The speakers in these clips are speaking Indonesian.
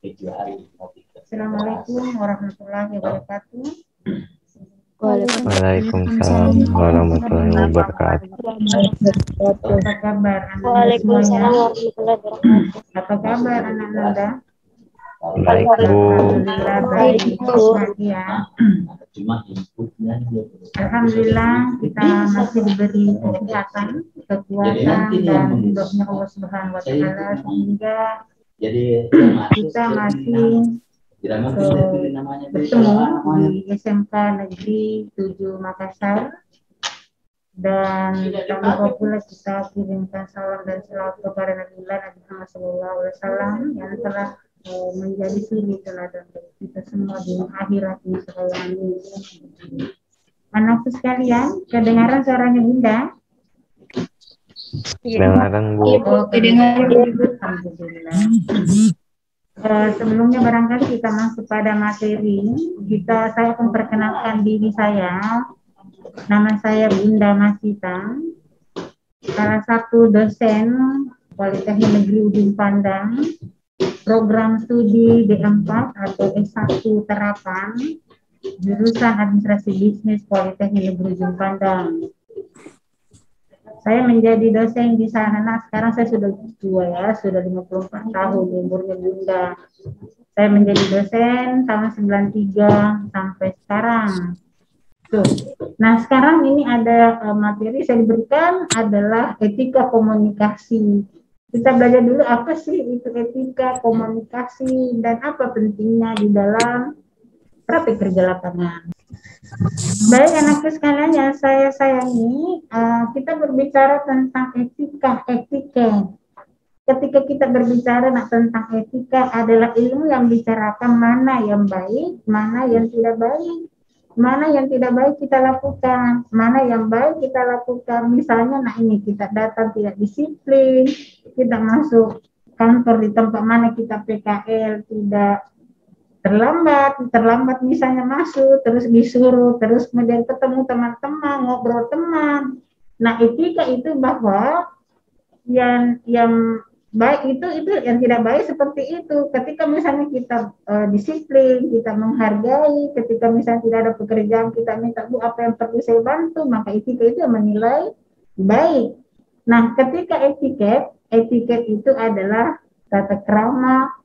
Assalamualaikum warahmatullahi wabarakatuh. Waalaikumsalam warahmatullahi wabarakatuh. Apa kabar anak-anak Waalaikumsalam semuanya? warahmatullahi wabarakatuh. Apa kabar anak-anak? Baik, Bu. Alhamdulillah baik, nikmat ya. Alhamdulillah kita masih diberi kesehatan, kekuatan dan ridhonya Allah Subhanahu wa taala sehingga kita masih bertemu di SMK Negeri 7 Makassar. Dan tak lupa pula kita kirimkan salam dan selawat kepada Nabi Muhammad SAW yang telah menjadi suri teladan bagi kita semua di akhirat ini. Anakku sekalian, kedengaran suaranya Bunda? Kedengaran, Bu. Alhamdulillah. Sebelumnya barangkali kita masuk pada materi. Saya akan perkenalkan diri saya. Nama saya Bunda Masita, salah satu dosen Politeknik Negeri Ujung Pandang, program studi D4 atau S1 terapan, jurusan Administrasi Bisnis Politeknik Negeri Ujung Pandang. Saya menjadi dosen di sana, sekarang saya sudah tua ya, sudah 54 tahun umurnya Bunda. Saya menjadi dosen tahun 93 sampai sekarang. Tuh. Nah sekarang ini ada materi saya diberikan adalah etika komunikasi. Kita belajar dulu apa sih itu etika komunikasi dan apa pentingnya di dalam praktik kerja lapangan. Baik anakku sekalian yang saya sayangi, kita berbicara tentang etika. Ketika kita berbicara tentang etika adalah ilmu yang bicarakan mana yang baik, mana yang tidak baik. Mana yang tidak baik kita lakukan, mana yang baik kita lakukan. Misalnya, ini kita datang tidak disiplin, kita masuk kantor di tempat mana kita PKL tidak terlambat misalnya masuk, terus disuruh, terus kemudian ketemu teman-teman, ngobrol teman. Nah, etika itu bahwa yang baik itu yang tidak baik seperti itu. Ketika misalnya kita disiplin, kita menghargai, ketika misalnya tidak ada pekerjaan kita minta, Bu, apa yang perlu saya bantu, maka etika itu yang menilai baik. Nah, ketika etiket itu adalah tata krama,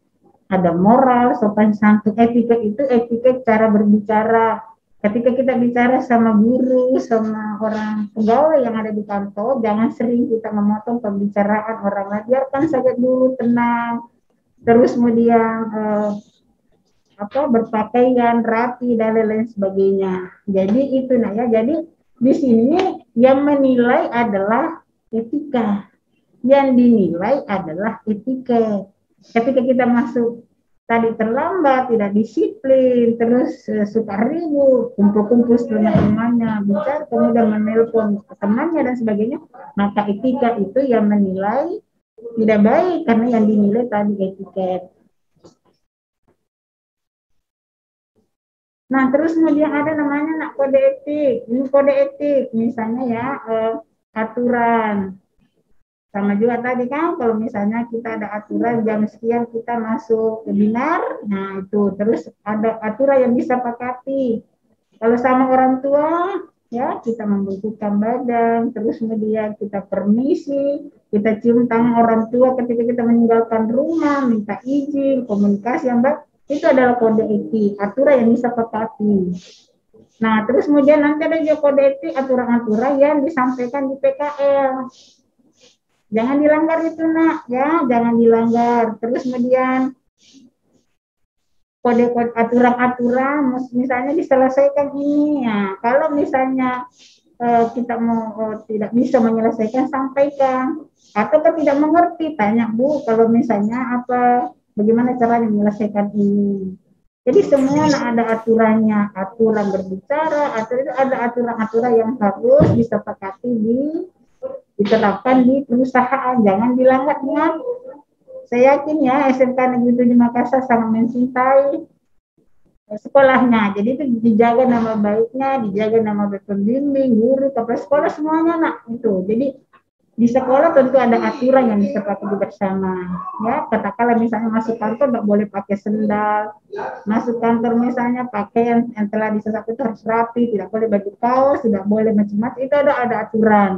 ada moral, sopan santun. Etiket itu etiket cara berbicara. Ketika kita bicara sama guru, sama orang pegawai yang ada di kantor, jangan sering kita memotong pembicaraan orang lain. Biarkan saja dulu tenang. Terus kemudian berpakaian rapi dan lain sebagainya. Jadi itu ya. Jadi di sini yang menilai adalah etika. Yang dinilai adalah etiket. Ketika kita masuk tadi terlambat, tidak disiplin, terus suka ribut, kumpul-kumpul teman-temannya, bicara, kemudian menelpon temannya dan sebagainya, maka etika itu yang menilai tidak baik, karena yang dinilai tadi etiket. Nah, terus kemudian ada namanya kode etik. Ini kode etik, misalnya ya, aturan. Sama juga tadi kan, kalau misalnya kita ada aturan jam sekian kita masuk webinar, nah itu terus ada aturan yang disepakati. Kalau sama orang tua, ya kita membutuhkan badan, terus kemudian kita permisi, kita cium tangan orang tua ketika kita meninggalkan rumah, minta izin, komunikasi yang baik, itu adalah kode etik, aturan yang disepakati. Nah, terus kemudian nanti ada juga kode etik, aturan-aturan yang disampaikan di PKL. Jangan dilanggar itu ya, jangan dilanggar. Terus kemudian kode aturan-aturan, misalnya diselesaikan ini. Ya, kalau misalnya kita tidak bisa menyelesaikan, sampaikan. Atau tidak mengerti, tanya Bu, kalau misalnya bagaimana caranya menyelesaikan ini. Jadi semua ada aturannya, aturan berbicara, atau itu ada aturan-aturan yang harus disepakati diterapkan di perusahaan, jangan dilanggar ya. Saya yakin ya SMK Negeri 7 Makassar sangat mencintai sekolahnya, jadi itu dijaga nama baiknya, dijaga nama baik pembimbing, guru, kepala sekolah semuanya itu. Jadi Di sekolah tentu ada aturan yang disepakati bersama. Ya, katakanlah misalnya masuk kantor nggak boleh pakai sendal, masuk kantor misalnya pakaian yang telah disesak itu harus rapi, tidak boleh baju kaos, tidak boleh macam-macam. Itu ada aturan.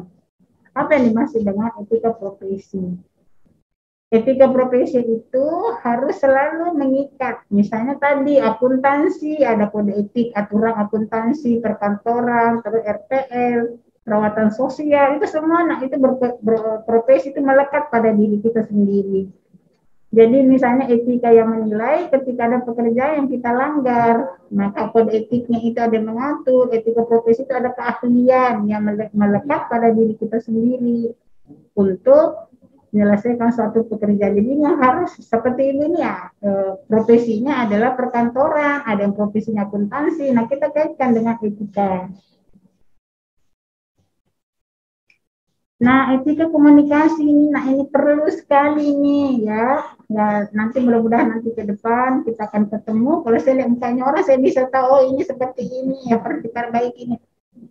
Apa yang dimaksud dengan etika profesi? Etika profesi itu harus selalu mengikat. Misalnya tadi akuntansi, ada kode etik, aturan akuntansi, perkantoran, terus RPL, perawatan sosial, itu semua, nah itu berprofesi itu melekat pada diri kita sendiri. Jadi misalnya etika yang menilai ketika ada pekerjaan yang kita langgar, maka kode etiknya itu ada yang mengatur, etika profesi itu ada keahlian yang melekat pada diri kita sendiri untuk menyelesaikan suatu pekerjaan. Jadi yang harus seperti ini ya, profesinya adalah perkantoran, ada yang profesinya akuntansi. Nah, kita kaitkan dengan etika. Nah, etika komunikasi ini, nah ini perlu sekali nih ya. Ya, nanti mudah-mudahan nanti ke depan kita akan ketemu. Kalau saya lihat mukanya orang, saya bisa tahu oh ini seperti ini ya, perbaiki ini.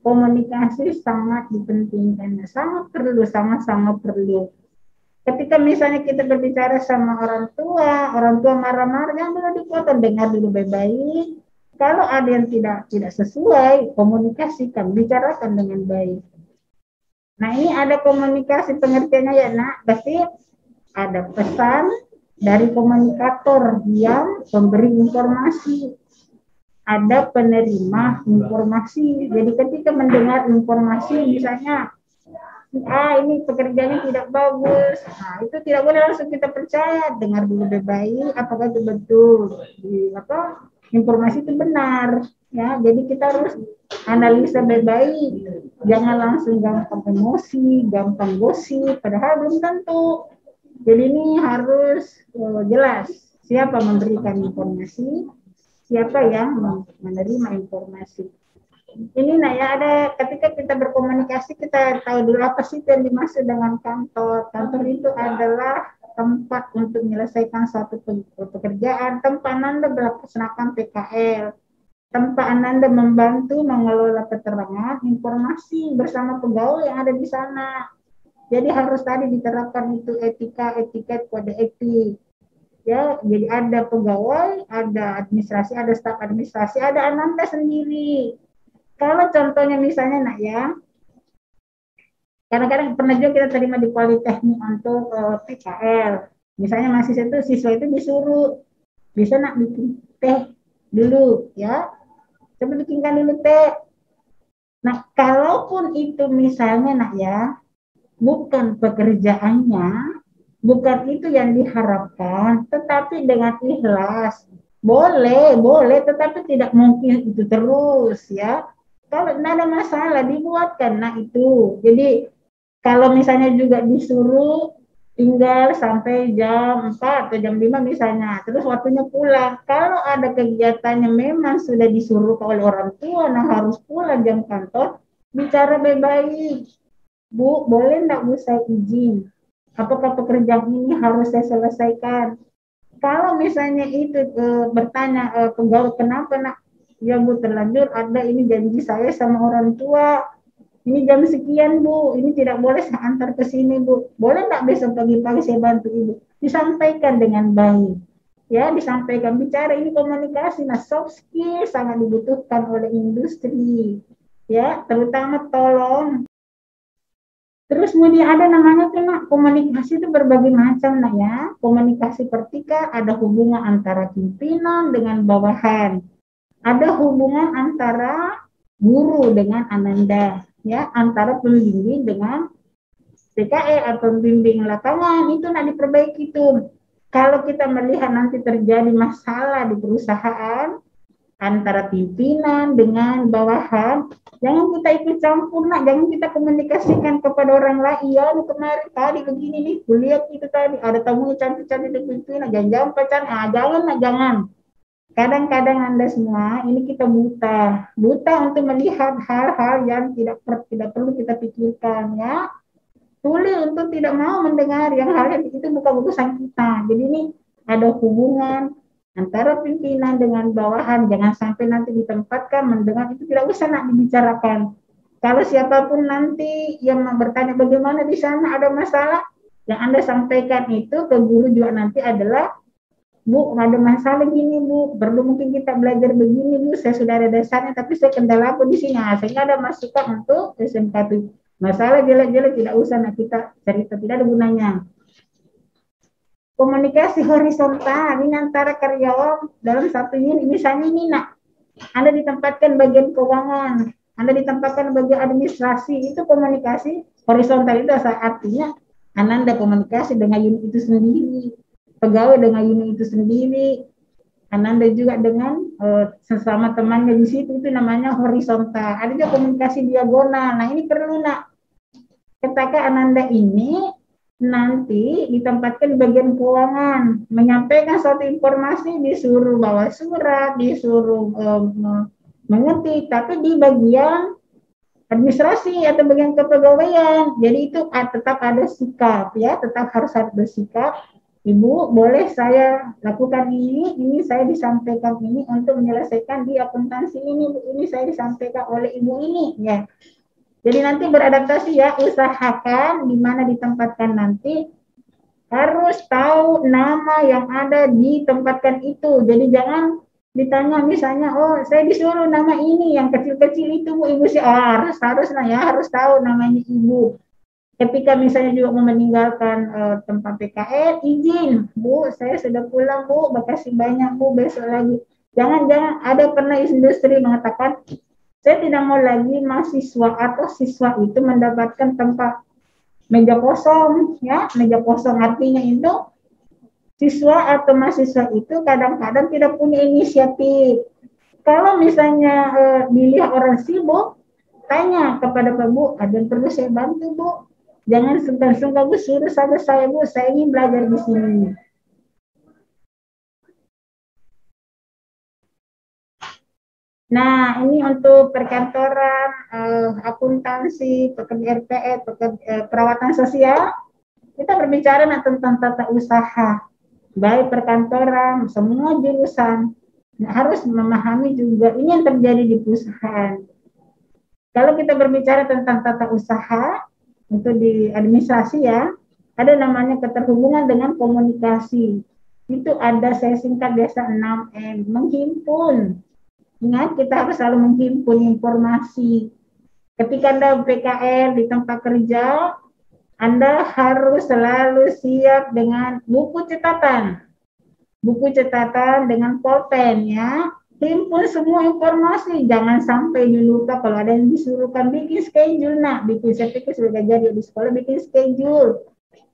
Komunikasi sangat dipentingkan, sangat perlu, sangat-sangat perlu. Ketika misalnya kita berbicara sama orang tua marah-marah, yang dulu dipotong, dengar dulu baik-baik. Kalau ada yang tidak sesuai, komunikasikan, bicarakan dengan baik. Nah, ini ada komunikasi pengertiannya ya, Nak. Berarti ada pesan dari komunikator yang memberi informasi. Ada penerima informasi. Jadi ketika mendengar informasi, misalnya, ini pekerjaannya tidak bagus. Nah, itu tidak boleh langsung kita percaya. Dengar dulu baik, apakah itu betul. Informasi itu benar. Ya, jadi kita harus analisa baik-baik. Jangan langsung gampang emosi, gampang gosip, padahal belum tentu. Jadi ini harus jelas siapa memberikan informasi, siapa yang menerima informasi. Ini nah ya, ada ketika kita berkomunikasi kita tahu dulu apa sih yang dimaksud dengan kantor. Kantor itu adalah tempat untuk menyelesaikan suatu pekerjaan, tempat Anda melaksanakan PKL, tempat Anda membantu mengelola keterangan informasi bersama pegawai yang ada di sana. Jadi harus tadi diterapkan itu etika, etiket, kode etik. Ya, jadi ada pegawai, ada administrasi, ada staf administrasi, ada Ananda sendiri. Kalau contohnya misalnya nak ya, kadang-kadang pernah juga kita terima di Politeknik untuk PKL. Misalnya mahasiswa itu, siswa itu disuruh, bisa nak bikin teh dulu ya, coba bikinkan dulu teh. Nah, kalaupun itu misalnya nak ya, bukan pekerjaannya, bukan itu yang diharapkan, tetapi dengan ikhlas, boleh, tetapi tidak mungkin itu terus ya. Kalau tidak ada masalah dibuatkan, nah itu. Jadi kalau misalnya juga disuruh tinggal sampai jam 4 atau jam 5 misalnya, terus waktunya pulang. Kalau ada kegiatannya memang sudah disuruh oleh orang tua, nah harus pulang jam kantor, bicara baik-baik. Bu, boleh enggak Bu saya izin? Apakah pekerjaan ini harus saya selesaikan? Kalau misalnya itu bertanya pegawai kenapa nak? Ya Bu, terlanjur ada ini janji saya sama orang tua. Ini jam sekian Bu, ini tidak boleh saya antar ke sini Bu. Boleh nggak besok pagi-pagi saya bantu Ibu? Disampaikan dengan baik. Ya, disampaikan, bicara, ini komunikasi. Nah, soft skill sangat dibutuhkan oleh industri. Ya, terutama tolong. Terus kemudian ada namanya tuh nak, komunikasi itu berbagai macam nak ya. Komunikasi vertikal, ada hubungan antara pimpinan dengan bawahan. Ada hubungan antara guru dengan ananda, ya, antara pembimbing dengan PKE atau pembimbing lapangan, itu nak diperbaiki tuh. Kalau kita melihat nanti terjadi masalah di perusahaan antara pimpinan dengan bawahan, jangan kita ikut campur nak, jangan kita komunikasikan kepada orang lain. Iya, lu kemarin tadi begini nih, kuliah itu tadi ada tamu cantik-cantik di pimpinan, jangan pacaran, jangan nak, jangan. Kadang-kadang Anda semua ini kita buta untuk melihat hal-hal yang tidak perlu kita pikirkan ya. Sulit untuk tidak mau mendengar yang hal yang itu bukan urusan kita. Jadi ini ada hubungan antara pimpinan dengan bawahan, jangan sampai nanti ditempatkan mendengar itu tidak usah nak dibicarakan. Kalau siapapun nanti yang bertanya bagaimana di sana ada masalah, yang Anda sampaikan itu ke guru juga nanti adalah, Bu, ada masalah gini, Bu. Perlu mungkin kita belajar begini, Bu. Saya sudah ada dasarnya, tapi saya kendala apa di sini. Nah, sehingga ada masukan untuk SMK itu. Masalah jelek-jelek tidak usah, nah kita cerita, tidak ada gunanya. Komunikasi horizontal ini antara karyawan dalam satu unit. Misalnya ini, nak, Anda ditempatkan bagian keuangan, Anda ditempatkan bagian administrasi, itu komunikasi horizontal itu artinya Anda komunikasi dengan unit itu sendiri, pegawai dengan unit itu sendiri, Anda juga dengan sesama temannya di situ, itu namanya horizontal. Ada juga komunikasi diagonal. Nah, ini perlu, nak. Ketika Ananda ini nanti ditempatkan di bagian keuangan, menyampaikan suatu informasi, disuruh bawa surat, disuruh mengetik, tapi di bagian administrasi atau bagian kepegawaian. Jadi itu tetap ada sikap, ya, tetap harus ada bersikap. Ibu, boleh saya lakukan ini saya disampaikan ini untuk menyelesaikan di akuntansi ini saya disampaikan oleh ibu ini, ya. Jadi nanti beradaptasi, ya, usahakan di mana ditempatkan nanti harus tahu nama yang ada ditempatkan itu. Jadi jangan ditanya misalnya, oh saya disuruh nama ini, yang kecil-kecil itu Bu, ibu sih, oh harus lah, ya, harus tahu namanya ibu. Ketika misalnya juga mau meninggalkan tempat PKL, izin, Bu, saya sudah pulang, Bu, makasih banyak, Bu, besok lagi. Jangan ada pernah industri mengatakan, saya tidak mau lagi mahasiswa atau siswa itu mendapatkan tempat meja kosong, ya, meja kosong artinya itu siswa atau mahasiswa itu kadang-kadang tidak punya inisiatif. Kalau misalnya dilihat orang sibuk, tanya kepada Pak Bu, ada yang perlu saya bantu, Bu? Jangan sungkan-sungkan, Bu, suruh saja saya, Bu, saya ingin belajar di sini. Nah, ini untuk perkantoran, akuntansi, pekerja RPS, perawatan sosial. Kita berbicara tentang tata usaha, baik perkantoran, semua jurusan. Nah, harus memahami juga ini yang terjadi di perusahaan. Kalau kita berbicara tentang tata usaha, untuk di administrasi, ya, ada namanya keterhubungan dengan komunikasi. Itu ada, saya singkat biasa 6M, menghimpun. Ingat, kita harus selalu menghimpun informasi. Ketika Anda PKL di tempat kerja, Anda harus selalu siap dengan buku catatan. Buku catatan dengan pulpen, ya. Himpun semua informasi, jangan sampai dilupa. Kalau ada yang disuruhkan bikin schedule, nak, saya pikir sudah jadi di sekolah, bikin schedule.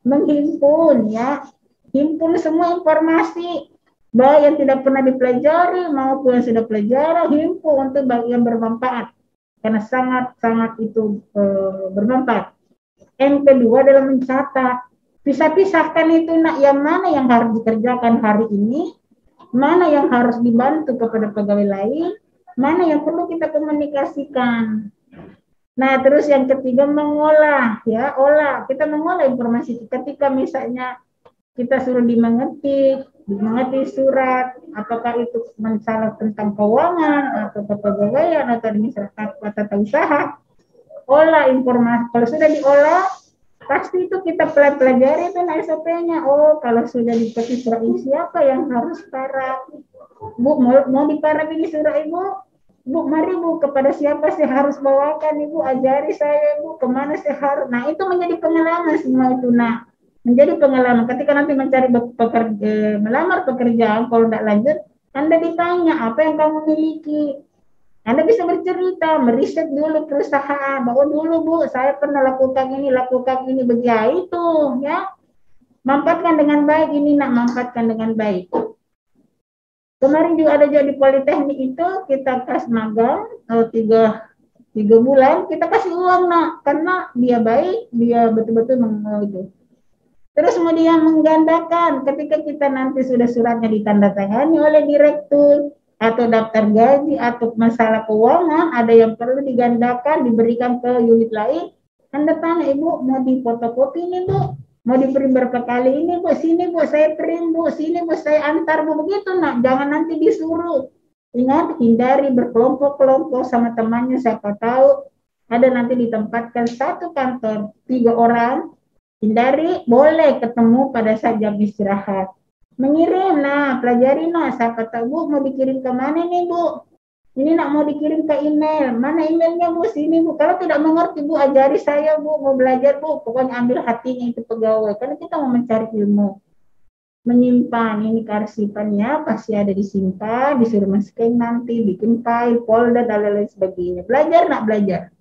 Menghimpun, ya. Himpun semua informasi, baik yang tidak pernah dipelajari maupun yang sudah pelajari, himpun untuk bagian bermanfaat, karena sangat-sangat itu bermanfaat. Yang kedua adalah mencatat, pisah-pisahkan itu, nak, yang mana yang harus dikerjakan hari ini, mana yang harus dibantu kepada pegawai lain, mana yang perlu kita komunikasikan. Nah, terus yang ketiga mengolah, ya, kita mengolah informasi. Ketika misalnya kita suruh dimengerti surat, apakah itu masalah tentang keuangan atau kepegawaian atau administrasi atau tata usaha, olah informasi. Kalau sudah diolah, pasti itu kita pelajari itu SOP-nya. Oh, kalau sudah dikasih surat ini, siapa yang harus paraf? Bu, mau diparaf ini surat Ibu? Bu, mari Bu, kepada siapa saya harus bawakan Ibu? Ajari saya, Bu, kemana saya harus. Nah, itu menjadi pengalaman semua itu, nah. Menjadi pengalaman ketika nanti mencari melamar pekerjaan, kalau tidak lanjut, Anda ditanya apa yang kamu miliki. Anda bisa bercerita, meriset dulu perusahaan, bahwa dulu Bu, saya pernah lakukan ini, begitu, ya. Manfaatkan dengan baik ini, nak, manfaatkan dengan baik. Kemarin juga ada di Politeknik itu, kita kasih magang 3 bulan, kita kasih uang, nak, karena dia baik, dia betul-betul itu. Terus kemudian menggandakan ketika kita nanti sudah suratnya ditandatangani oleh direktur atau daftar gaji atau masalah keuangan, ada yang perlu digandakan, diberikan ke unit lain. Anda tanya, Ibu, mau difotokopi ini, Bu? Mau diberi berapa kali ini, Bu? Sini, Bu, saya print, Bu. Sini, Bu, saya antar, Bu. Begitu, nak. Jangan nanti disuruh. Ingat, hindari berkelompok-kelompok sama temannya, siapa tahu ada nanti ditempatkan satu kantor 3 orang, hindari boleh ketemu pada saat jam istirahat. Mengirim, nah pelajari nah, siapa tahu Bu mau dikirim ke mana nih Bu? Ini nak mau dikirim ke email, mana emailnya Bu? Sini Bu. Kalau tidak mengerti Bu, ajari saya Bu, mau belajar Bu. Pokoknya ambil hatinya itu pegawai, karena kita mau mencari ilmu. Menyimpan ini kearsipannya pasti ada disimpan, disuruh masukin nanti, bikin file, folder dan lain-lain sebagainya. Belajar nak belajar.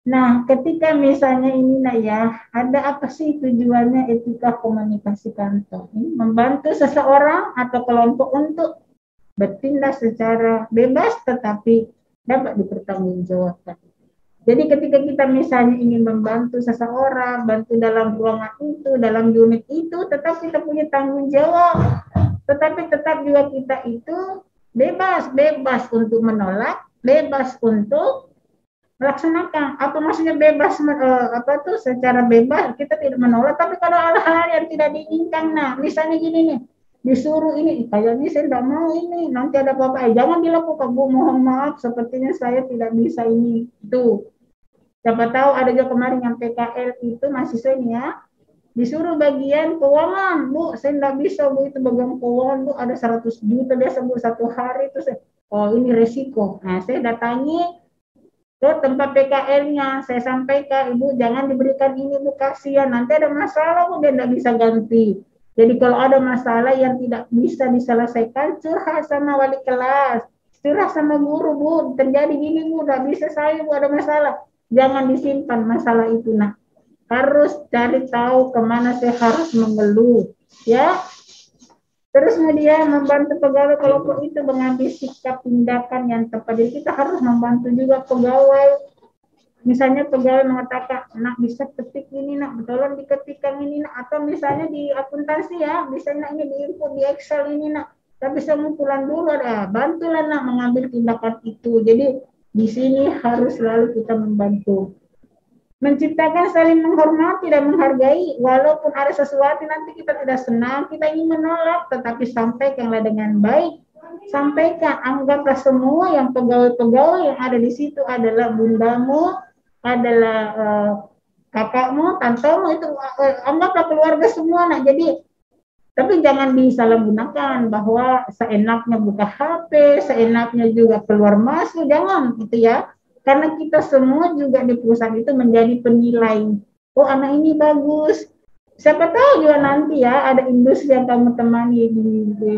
Nah, ketika misalnya ini nak ya, ada apa sih tujuannya etika komunikasi kantor? Ini membantu seseorang atau kelompok untuk bertindak secara bebas tetapi dapat dipertanggungjawabkan. Jadi ketika kita misalnya ingin membantu seseorang, bantu dalam ruangan itu, dalam unit itu, tetap kita punya tanggung jawab. Tetapi tetap juga kita itu bebas untuk menolak, bebas untuk melaksanakan. Apa maksudnya bebas apa tuh secara bebas kita tidak menolak, tapi kalau hal-hal yang tidak diinginkan, nah misalnya gini nih, disuruh ini, kayaknya saya tidak mau ini, nanti ada apa-apa, jangan dilakukan Bu, mohon maaf, sepertinya saya tidak bisa ini, itu. Siapa tahu ada juga kemarin yang PKL itu mahasiswanya disuruh bagian keuangan, Bu, saya tidak bisa Bu, itu bagian keuangan Bu, ada 100 juta biasa Bu satu hari, itu saya, oh ini resiko. Nah saya datangi ke tempat PKL-nya, saya sampaikan, Ibu jangan diberikan ini Bu, kasihan, nanti ada masalah Bu, dia tidak bisa ganti. Jadi kalau ada masalah yang tidak bisa diselesaikan, curhat sama wali kelas, curhat sama guru Bu, terjadi gini Bu, tidak bisa saya Bu, ada masalah. Jangan disimpan masalah itu, nah harus cari tahu kemana saya harus mengeluh, ya. Terus kemudian membantu pegawai kelompok itu mengambil sikap tindakan yang tepat. Jadi kita harus membantu juga pegawai. Misalnya pegawai mengatakan, nak bisa ketik ini, nak tolong diketikkan ini, nak. Atau misalnya di akuntansi ya, misalnya ini diinput di Excel ini, nak. Tapi saya mau pulang dulu, bantulah nak mengambil tindakan itu. Jadi di sini harus selalu kita membantu. Menciptakan saling menghormati dan menghargai, walaupun ada sesuatu nanti kita tidak senang, kita ingin menolak, tetapi sampaikanlah dengan baik. Sampaikan, anggaplah semua yang pegawai-pegawai yang ada di situ adalah bundamu, adalah kakakmu, tantamu, itu anggaplah keluarga semua. Nah, jadi tapi jangan disalahgunakan bahwa seenaknya buka HP, seenaknya juga keluar masuk, jangan gitu ya. Karena kita semua juga di perusahaan itu menjadi penilai. Oh anak ini bagus. Siapa tahu juga nanti ya ada industri yang kamu temani di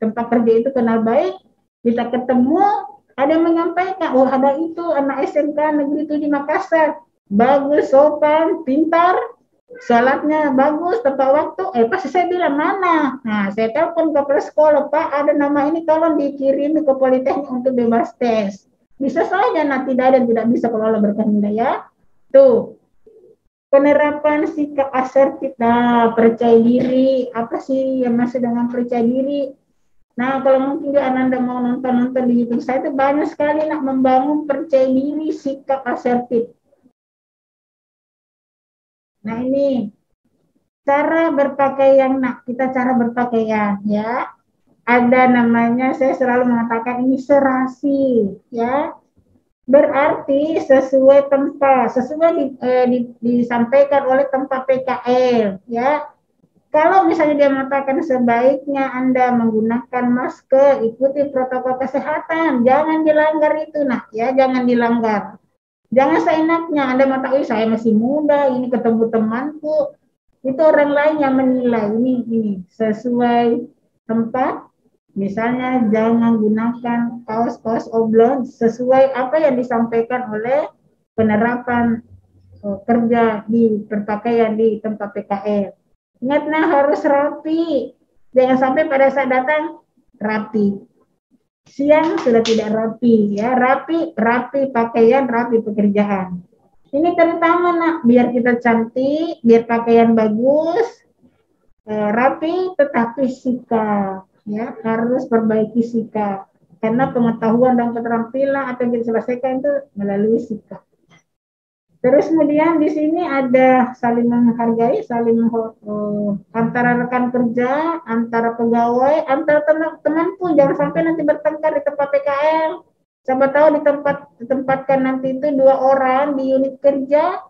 tempat kerja itu kenal baik. Kita ketemu, ada yang menyampaikan, oh ada itu anak SMK Negeri 7 Makassar. Bagus, sopan, pintar. Sholatnya bagus, tepat waktu. Pasti saya bilang mana? Nah, saya telepon ke kepala sekolah, Pak, ada nama ini, tolong dikirimi ke Politeknik untuk bebas tes. Bisa saja, nah tidak ada tidak bisa kalau Allah berkehendak ya. Tuh, penerapan sikap asertif, nah percaya diri. Apa sih yang masih dengan percaya diri? Nah, kalau mungkin Ananda mau nonton di YouTube saya itu banyak sekali nak membangun percaya diri, sikap asertif. Nah ini cara berpakaian, nak kita cara berpakaian ya. Ada namanya, saya selalu mengatakan ini serasi ya. Berarti sesuai tempat, sesuai disampaikan oleh tempat PKL ya. Kalau misalnya dia mengatakan sebaiknya Anda menggunakan masker, ikuti protokol kesehatan, jangan dilanggar itu nak ya, jangan dilanggar. Jangan seenaknya Anda mengatakan saya masih muda, ini ketemu temanku, itu orang lain yang menilai ini sesuai tempat. Misalnya jangan gunakan kaos-kaos oblong sesuai apa yang disampaikan oleh penerapan kerja di berpakaian di tempat PKL. Ingatlah harus rapi, jangan sampai pada saat datang rapi. Siang sudah tidak rapi ya, rapi pakaian, rapi pekerjaan. Ini terutama nak, biar kita cantik, biar pakaian bagus, rapi, tetapi sikap ya harus perbaiki sikap. Karena pengetahuan dan keterampilan atau yang diselesaikan itu melalui sikap. Terus kemudian di sini ada saling menghargai, saling antara rekan kerja, antara pegawai, antara teman pun jangan sampai nanti bertengkar di tempat PKL. Siapa tahu ditempatkan nanti itu 2 orang di unit kerja,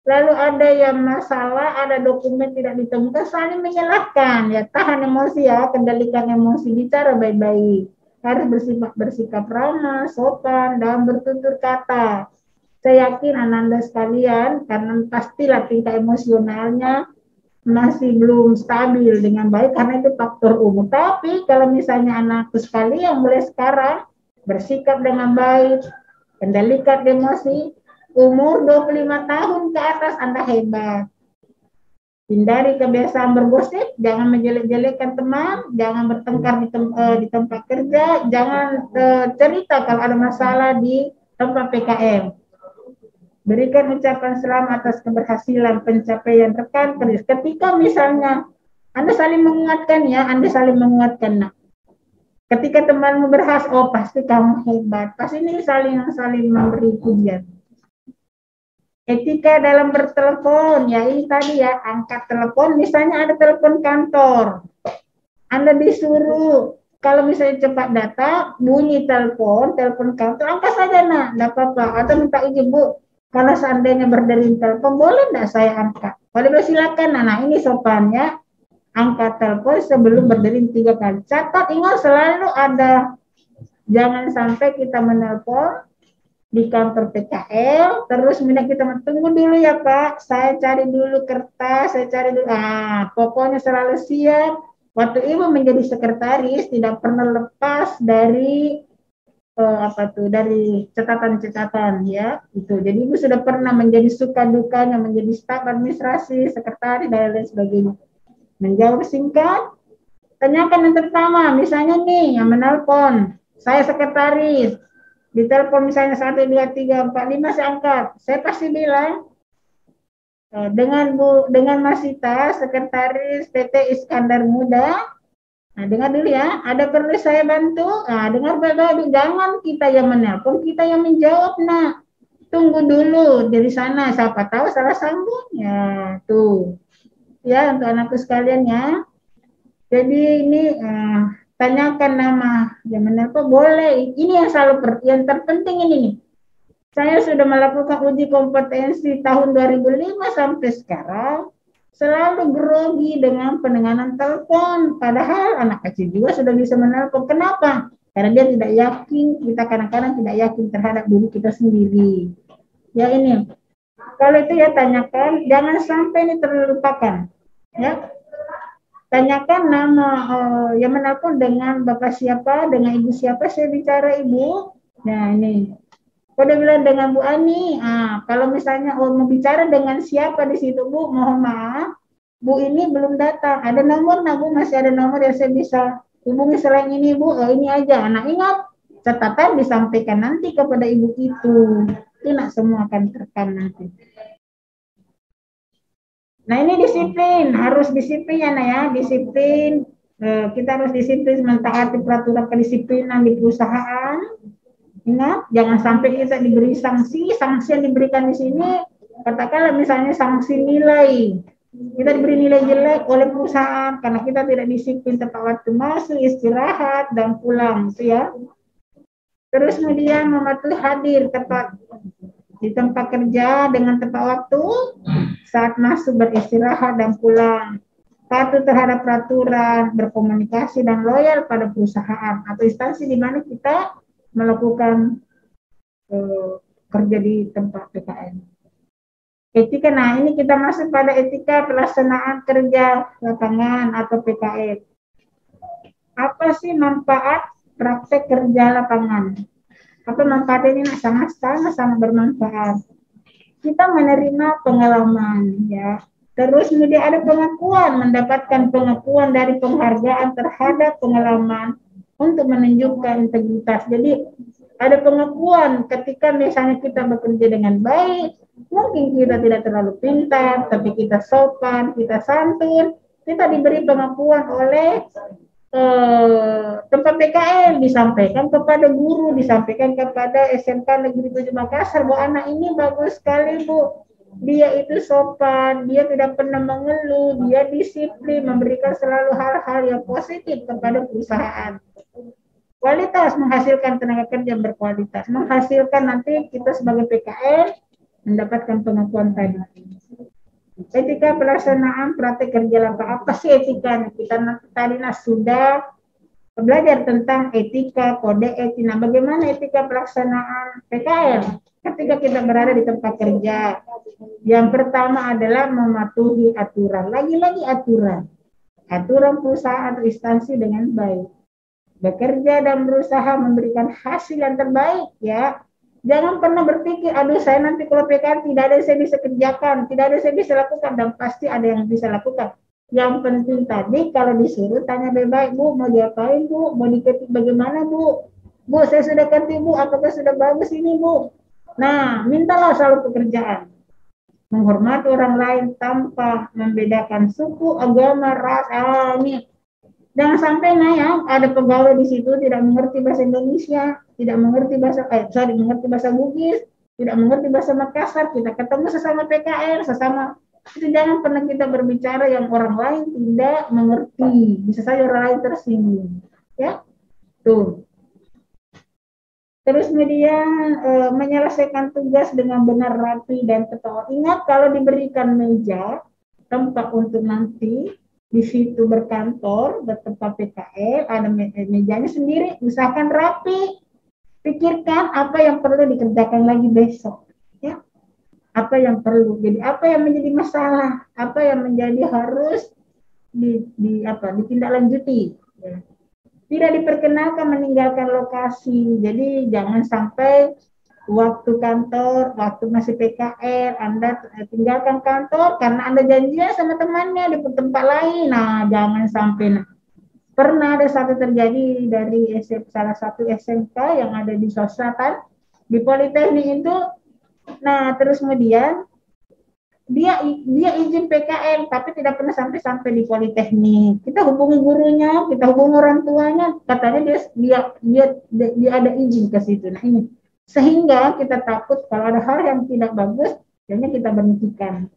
lalu ada yang masalah, ada dokumen tidak ditemukan, saling menyalahkan. Ya, tahan emosi ya, kendalikan emosi, bicara baik-baik. Harus bersikap ramah, sopan, dan bertutur kata. Saya yakin Ananda sekalian, karena pastilah tingkat emosionalnya masih belum stabil dengan baik, karena itu faktor umur. Tapi kalau misalnya anakku sekalian mulai sekarang bersikap dengan baik, kendalikan emosi, umur 25 tahun ke atas Anda hebat. Hindari kebiasaan bergosip, jangan menjelek-jelekkan teman, jangan bertengkar di tempat kerja, jangan cerita kalau ada masalah di tempat PKM. Berikan ucapan selamat atas keberhasilan pencapaian rekan kerja. Ketika misalnya Anda saling menguatkan ya, Anda saling menguatkan. Nah, ketika temanmu berhasil, oh pasti kamu hebat. Pasti ini saling memberi pujian. Etika dalam bertelepon, ya ini tadi ya, angkat telepon. Misalnya ada telepon kantor, Anda disuruh kalau misalnya cepat data, bunyi telepon kantor, angkat saja nak, tidak apa-apa. Atau minta izin, Bu, kalau seandainya berdering telepon, boleh tidak saya angkat? Boleh, silakan. Nah, ini sopannya. Angkat telepon sebelum berdering 3 kali. Catat, ingat selalu ada, jangan sampai kita menelpon di kantor PKL, terus kita tunggu dulu ya Pak, saya cari dulu kertas, saya cari dulu. Pokoknya selalu siap. Waktu Ibu menjadi sekretaris, tidak pernah lepas dari dari catatan-catatan ya itu. Jadi Ibu sudah pernah menjadi suka dukanya menjadi staf administrasi, sekretaris dan lain sebagainya. Menjawab singkat, tanyakan yang pertama, misalnya nih yang menelpon, saya sekretaris, ditelepon misalnya 1, 2, 3, 4, 5 saya angkat, saya pasti bilang dengan Mas Sita, sekretaris PT Iskandar Muda. Nah, dengar dulu ya, ada perlu saya bantu? Nah, dengar baik-baik, jangan kita yang menelpon, kita yang menjawab. Nah, tunggu dulu dari sana, siapa tahu salah sambung. Ya, tuh. Ya, untuk anakku sekalian ya. Jadi ini tanyakan nama yang menelpon boleh. Ini yang yang terpenting ini nih. Saya sudah melakukan uji kompetensi tahun 2005 sampai sekarang, selalu grogi dengan pendengaran telepon. Padahal anak kecil juga sudah bisa menelpon. Kenapa? Karena dia tidak yakin, kita kadang-kadang tidak yakin terhadap diri kita sendiri. Ya ini, kalau itu ya tanyakan, jangan sampai ini terlupakan. Ya, tanyakan nama yang menelpon dengan Bapak siapa, dengan Ibu siapa, saya bicara Ibu. Nah ini, kode bilang dengan Bu Ani. Kalau misalnya mau bicara dengan siapa di situ Bu, mohon maaf, Bu ini belum datang. Ada nomor, nah Bu masih ada nomor yang saya bisa hubungi selain ini Bu. Ini aja. Nah ingat, catatan disampaikan nanti kepada Ibu itu nak semua akan terekam nanti. Nah ini disiplin, harus disiplin ya Nak ya, disiplin. Kita harus disiplin mentaati peraturan kedisiplinan di perusahaan. Ingat, jangan sampai kita diberi sanksi yang diberikan di sini, katakanlah misalnya sanksi nilai. Kita diberi nilai jelek oleh perusahaan karena kita tidak disiplin tepat waktu masuk, istirahat, dan pulang. Itu ya. Terus kemudian mematuhi hadir tepat di tempat kerja dengan tepat waktu, saat masuk beristirahat dan pulang, patuh terhadap peraturan, berkomunikasi dan loyal pada perusahaan atau instansi di mana kita melakukan kerja di tempat PKM. Etika, nah ini kita masuk pada etika pelaksanaan kerja lapangan atau PKM. Apa sih manfaat praktek kerja lapangan? Apa manfaat ini? Sangat bermanfaat. Kita menerima pengalaman ya. Terus kemudian ada pengakuan, mendapatkan pengakuan dari penghargaan terhadap pengalaman untuk menunjukkan integritas. Jadi ada pengakuan ketika misalnya kita bekerja dengan baik, mungkin kita tidak terlalu pintar, tapi kita sopan, kita santun, kita diberi pengakuan oleh tempat PKM, disampaikan kepada guru, disampaikan kepada SMK Negeri 7 Makassar bahwa anak ini bagus sekali Bu, dia itu sopan, dia tidak pernah mengeluh, dia disiplin, memberikan selalu hal-hal yang positif kepada perusahaan. Kualitas, menghasilkan tenaga kerja berkualitas, menghasilkan nanti kita sebagai PKL mendapatkan pengakuan tadi. Etika pelaksanaan praktek kerja lapangan, apa sih etika? Kita tadi sudah belajar tentang etika, kode etik. Nah, bagaimana etika pelaksanaan PKL ketika kita berada di tempat kerja? Yang pertama adalah mematuhi aturan. Lagi-lagi aturan perusahaan atau instansi dengan baik. Bekerja dan berusaha memberikan hasil yang terbaik, ya. Jangan pernah berpikir, aduh saya nanti kalau PKL tidak ada yang saya bisa kerjakan, tidak ada yang saya bisa lakukan, dan pasti ada yang bisa lakukan. Yang penting tadi kalau disuruh tanya baik-baik, Bu, mau diapain Bu, mau diketik bagaimana Bu, Bu saya sudah ketik Bu, apakah sudah bagus ini Bu. Nah, mintalah selalu pekerjaan. Menghormati orang lain tanpa membedakan suku, agama, ras. Ini jangan sampai ada pegawai di situ tidak mengerti bahasa Indonesia, tidak mengerti mengerti bahasa Bugis, tidak mengerti bahasa Makassar. Kita ketemu sesama PKL, sesama itu jangan pernah kita berbicara yang orang lain tidak mengerti. Bisa saja orang lain tersinggung, ya. Tuh. Terus kemudian menyelesaikan tugas dengan benar, rapi dan tepat. Ingat kalau diberikan meja tempat untuk nanti di situ berkantor, bertempat PKL, ada mejanya sendiri, usahakan rapi. Pikirkan apa yang perlu dikerjakan lagi besok, ya. Apa yang perlu. Jadi apa yang menjadi masalah, apa yang menjadi harus ditindaklanjuti. Ya. Tidak diperkenalkan meninggalkan lokasi. Jadi jangan sampai waktu kantor, waktu masih PKL, Anda tinggalkan kantor karena Anda janjian sama temannya di tempat lain. Nah, jangan sampai. Pernah ada satu terjadi dari salah satu SMK yang ada di Selatan, di Politeknik itu. Nah, terus kemudian dia izin PKL tapi tidak pernah sampai di Politeknik. Kita hubungi gurunya, kita hubungi orang tuanya, katanya dia ada izin ke situ. Nah, ini sehingga kita takut kalau ada hal yang tidak bagus, jadinya kita berhentikan.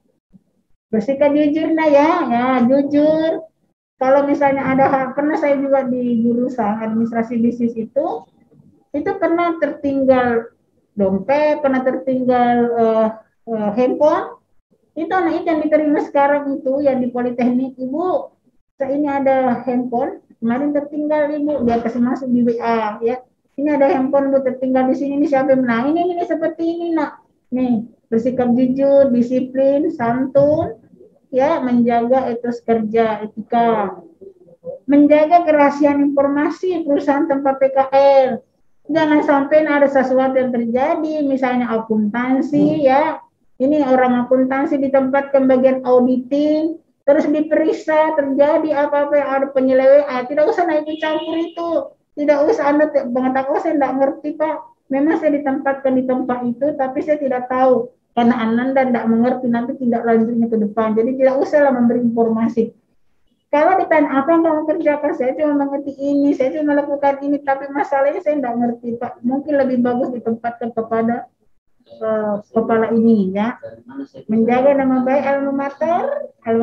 Bersikap jujur ya jujur. Kalau misalnya ada hal, pernah saya juga di jurusan administrasi bisnis itu pernah tertinggal dompet, pernah tertinggal handphone. Itu yang diterima sekarang itu yang di Politeknik, Ibu, ini ada handphone, kemarin tertinggal Ibu, dia kasih masuk di WA, ya. Ini ada handphone Bu tertinggal di sini, ini siapa yang menang? Ini seperti ini nak. Nih, bersikap jujur, disiplin, santun, ya, menjaga etos kerja, etika, menjaga kerahasiaan informasi perusahaan tempat PKL. Jangan sampai ada sesuatu yang terjadi, misalnya akuntansi, ya. Ini orang akuntansi ditempatkan bagian auditing, terus diperiksa, terjadi apa-apa yang ada penyelewengan, tidak usah naik campur itu. Tidak usah Anda mengatakan, saya tidak ngerti Pak, memang saya ditempatkan di tempat itu, tapi saya tidak tahu, karena Anda tidak mengerti, nanti tidak lanjutnya ke depan, jadi tidak usahlah memberi informasi. Kalau ditanya apa yang kamu kerjakan, saya cuma mengerti ini, saya cuma melakukan ini, tapi masalahnya saya tidak ngerti Pak, mungkin lebih bagus ditempatkan kepada kepala ini, ya. Menjaga nama baik alma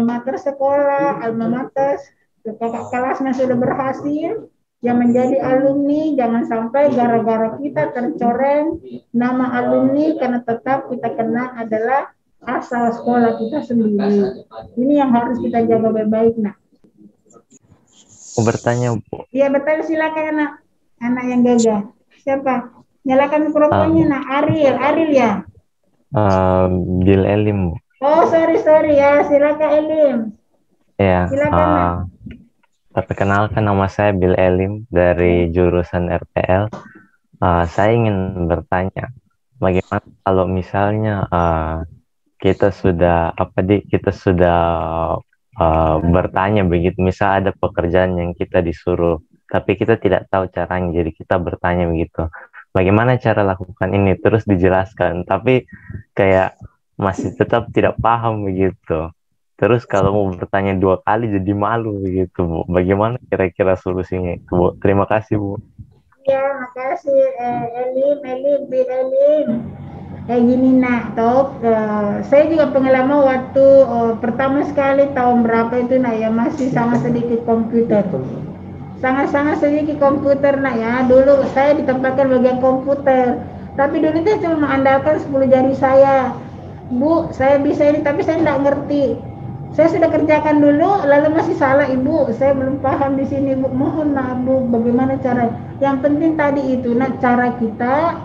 mater sekolah, alma mater kakak kelasnya sudah berhasil, yang menjadi alumni, jangan sampai gara-gara kita tercoreng nama alumni karena tetap kita kenal adalah asal sekolah kita sendiri. Ini yang harus kita jaga baik-baik, nak. Mau bertanya, Bu. Iya, bertanya silakan anak yang gagah. Siapa? Nyalakan mikrofonnya, nak. Ariel ya. Bill Elim, Bu. Oh, sorry ya, silakan Elim. Ya. Silakan. Perkenalkan, nama saya Bill Elim dari jurusan RPL. Saya ingin bertanya, bagaimana kalau misalnya kita sudah bertanya begitu, misal ada pekerjaan yang kita disuruh, tapi kita tidak tahu caranya, jadi kita bertanya begitu. Bagaimana cara lakukan ini? Terus dijelaskan, tapi kayak masih tetap tidak paham begitu. Terus kalau mau bertanya 2 kali jadi malu begitu, Bu. Bagaimana kira-kira solusinya itu, Bu? Terima kasih, Bu. Ya, makasih Elim. Kayak gini nak, saya juga pengalaman waktu pertama sekali tahun berapa itu nak ya, masih sangat sedikit komputer. sangat-sangat sedikit komputer nak ya. Dulu saya ditempatkan bagian komputer, tapi dulu itu cuma mengandalkan 10 jari saya. Bu, saya bisa ini tapi saya tidak ngerti. Saya sudah kerjakan dulu, lalu masih salah ibu. Saya belum paham di sini bu. Mohon maaf bu, bagaimana cara? Yang penting tadi itu, nah cara kita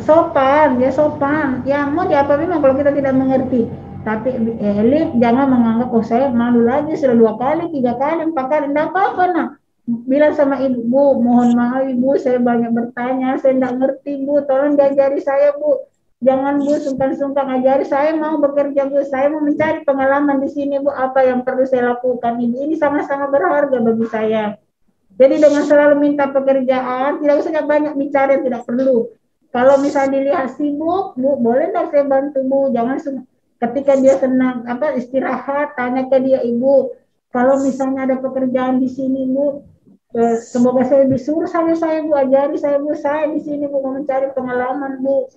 sopan, ya sopan. Ya mau diapa memang kalau kita tidak mengerti. Tapi Elif jangan menganggap oh saya malu lagi sudah 2 kali, 3 kali, 4 kali, tidak apa-apa nak. Bilang sama ibu, bu, mohon maaf ibu, saya banyak bertanya, saya tidak ngerti bu, tolong diajari saya bu. Jangan bu sungkan-sungkan ajari, saya mau bekerja bu, saya mau mencari pengalaman di sini bu, apa yang perlu saya lakukan ini sama-sama berharga bagi saya. Jadi dengan selalu minta pekerjaan, tidak usah banyak bicara yang tidak perlu. Kalau misalnya dilihat sibuk, bu boleh nggak saya bantu bu, jangan ketika dia senang istirahat, tanya ke dia ibu, kalau misalnya ada pekerjaan di sini bu, semoga saya disuruh saya bu, ajari saya bu, saya di sini bu mau mencari pengalaman bu,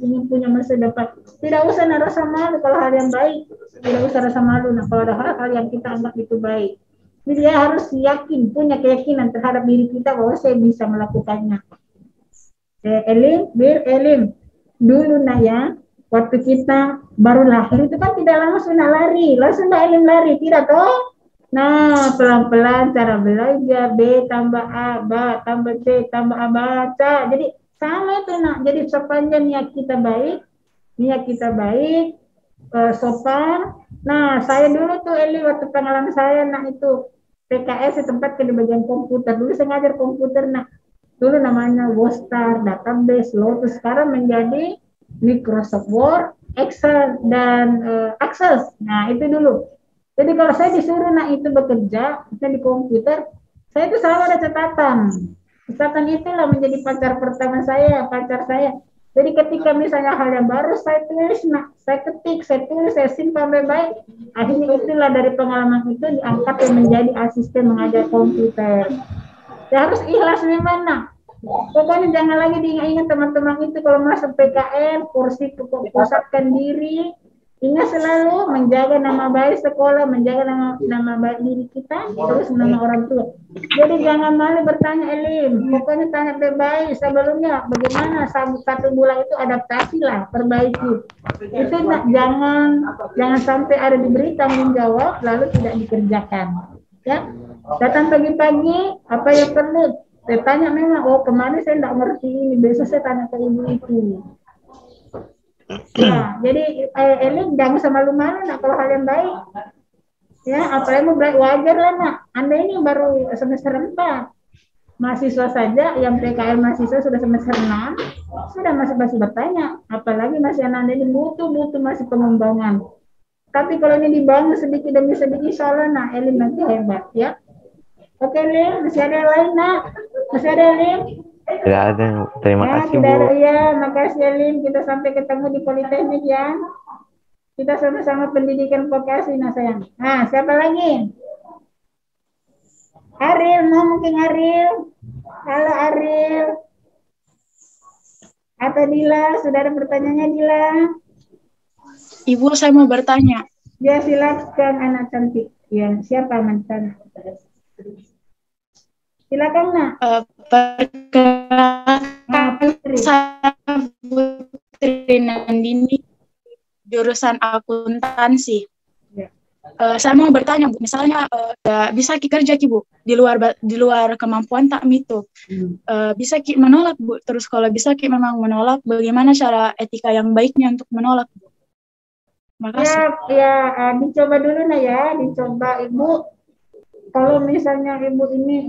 ingin punya masa depan. Tidak usah rasa malu kalau hal yang baik, tidak usah rasa malu nah kalau ada hal-hal yang kita anggap itu baik. Jadi dia harus yakin, punya keyakinan terhadap diri kita bahwa saya bisa melakukannya. Elim, dulu nah ya, waktu kita baru lahir itu kan tidak langsung lari, langsung Elim lari, tidak toh? Nah, pelan-pelan cara belajar, B tambah A, B tambah C, tambah A, baca. Jadi sama itu nak. Jadi sepanjang niat kita baik, sopan. Nah, saya dulu tuh Eli waktu pengalaman saya nak itu PKS di tempat di bagian komputer. Dulu saya ngajar komputer nak. Dulu namanya Wostar, Database, Lotus. Sekarang menjadi Microsoft Word, Excel, dan Access. Nah, itu dulu. Jadi kalau saya disuruh itu bekerja, di komputer, saya itu selalu ada catatan. Catatan itulah menjadi pacar pertama saya, pacar saya. Jadi ketika misalnya hal yang baru saya tulis, saya ketik, saya tulis, saya simpan baik-baik. Akhirnya itulah dari pengalaman itu diangkat menjadi asisten mengajar komputer. Ya harus ikhlas memang. Pokoknya jangan lagi diingat-ingat teman-teman itu kalau masuk PKN, kursi pusatkan diri. Ingat selalu menjaga nama baik sekolah, menjaga nama baik diri kita, terus nama orang tua. Jadi jangan malu bertanya Elim, pokoknya tanya baik sebelumnya bagaimana 1 bulan itu adaptasi lah, perbaiki. Itu jangan sampai ada diberi tanggung jawab lalu tidak dikerjakan. Ya, datang pagi-pagi apa yang perlu? Saya tanya memang, oh kemarin saya tidak ngerti ini, besok saya tanya ke ibu itu. Ya, jadi Elim jangan sama malu-malu nak kalau hal yang baik. Ya, apalagi mau baik wajar lah nak. Anda ini baru semester 4. Mahasiswa saja yang PKL mahasiswa sudah semester 6, sudah masih bertanya. Apalagi masih Anda ini butuh masih pengembangan. Tapi kalau ini dibangun sedikit demi sedikit, insya Allah nah Elim nanti hebat ya. Oke Lim, masih ada yang lain nak? Masih ada Lim? Tidak ada. Terima kasih Bu. Ya, makasih Elim. Kita sampai ketemu di Politeknik ya. Kita sama-sama pendidikan vokasi nah sayang. Nah, siapa lagi? Ariel, mungkin Ariel. Halo Ariel. Atau Dila, sudah ada pertanyaannya Dila? Ibu, saya mau bertanya. Ya, silakan anak cantik. Ya, siapa mantan? Silakan nak. Perkenalkan saya Putri Nandini, jurusan akuntansi. Ya. Saya mau bertanya Bu, misalnya bisa kerja Bu di luar kemampuan tak itu, bisa menolak Bu. Terus kalau bisa memang menolak, bagaimana cara etika yang baiknya untuk menolak Bu? Makasih. Ya, dicoba dulu nah ya, dicoba Ibu. Kalau misalnya ibu ini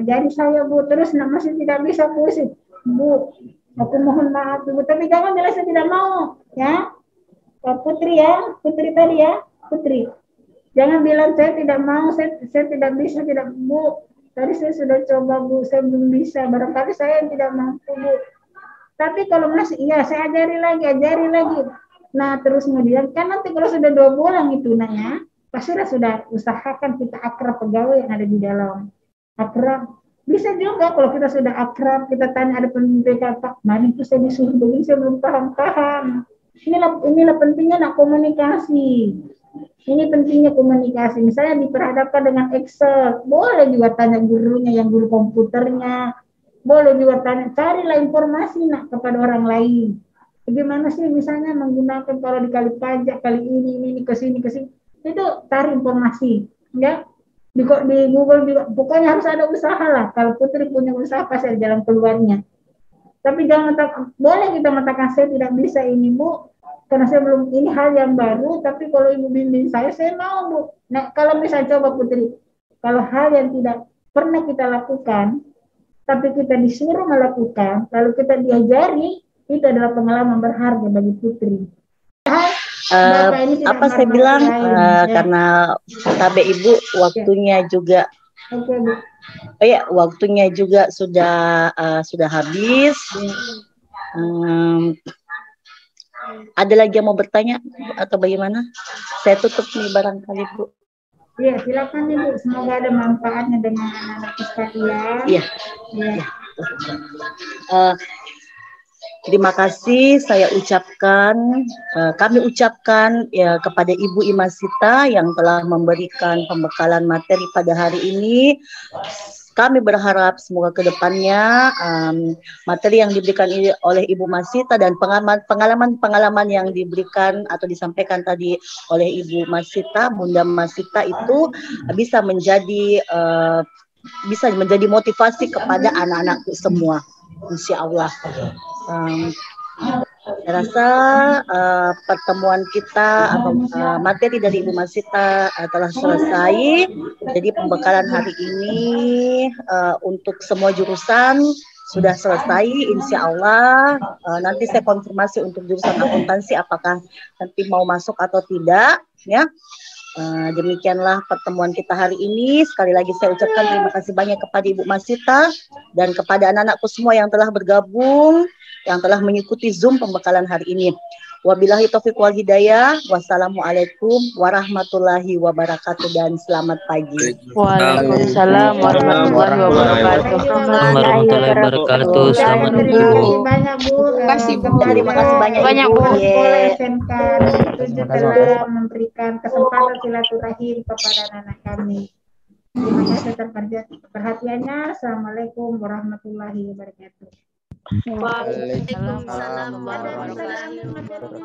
jadi saya Bu, terus masih tidak bisa pusing, Bu, aku mohon maaf Bu, tapi jangan bilang saya tidak mau, ya. Putri ya, Putri tadi ya, Putri. Jangan bilang saya tidak mau, saya tidak bisa, tidak Bu. Tadi saya sudah coba Bu, saya belum bisa, barangkali saya tidak mampu Bu. Tapi kalau masih, iya saya ajari lagi. Nah terus kemudian, kan nanti kalau sudah 2 bulan itu nah ya, pasti sudah usahakan kita akrab pegawai yang ada di dalam. Akrab. Bisa juga kalau kita sudah akrab, kita tanya ada pemimpin Pak, kemarin itu saya disuruh begini, saya belum paham. Inilah pentingnya nak komunikasi. Ini pentingnya komunikasi. Misalnya diperhadapkan dengan Excel, boleh juga tanya gurunya yang guru komputernya, boleh juga tanya, carilah informasi nak kepada orang lain. Bagaimana sih misalnya menggunakan kalau dikali pajak kali ini ke sini itu cari informasi, ya. Di Google juga, pokoknya harus ada usaha lah. Kalau Putri punya usaha pasti ada jalan keluarnya. Tapi jangan boleh kita mengatakan saya tidak bisa ini Bu, karena saya belum, ini hal yang baru, tapi kalau ibu bimbing saya mau Bu. Nah kalau misalnya coba Putri, kalau hal yang tidak pernah kita lakukan, tapi kita disuruh melakukan, lalu kita diajari, itu adalah pengalaman berharga bagi Putri. Apa saya bilang karena tabe ibu waktunya juga Bu. Waktunya juga sudah habis. Ada lagi yang mau bertanya atau bagaimana? Saya tutup nih barangkali Bu. Iya, silakan Ibu. Semoga ada manfaatnya dengan anak-anak sekalian. Iya. Terima kasih kami ucapkan ya kepada Ibu Imasita yang telah memberikan pembekalan materi pada hari ini. Kami berharap semoga ke depannya materi yang diberikan oleh Ibu Masita dan pengalaman yang diberikan atau disampaikan tadi oleh Ibu Masita, Bunda Masita itu bisa menjadi motivasi kepada anak-anakku semua, insya Allah. Saya rasa pertemuan kita atau materi dari Ibu Masita telah selesai. Jadi pembekalan hari ini untuk semua jurusan sudah selesai, insya Allah. Nanti saya konfirmasi untuk jurusan akuntansi apakah nanti mau masuk atau tidak, ya. Demikianlah pertemuan kita hari ini. Sekali lagi saya ucapkan terima kasih banyak kepada Ibu Masita dan kepada anak-anakku semua yang telah bergabung, yang telah mengikuti Zoom pembekalan hari ini. Wabillahi taufiq wal hidayah. Wassalamualaikum warahmatullahi wabarakatuh dan selamat pagi. Waalaikumsalam warahmatullahi wabarakatuh. Warahmatullahi wabarakatuh. Selamat pagi Bu. Banyak Bu. Terima kasih Bu. Terima kasih banyak Bu. Sekolah SMK 7 telah memberikan kesempatan silaturahim kepada anak kami. Terima kasih atas perhatiannya. Assalamualaikum warahmatullahi wabarakatuh. Waalaikumsalam warahmatullahi wabarakatuh.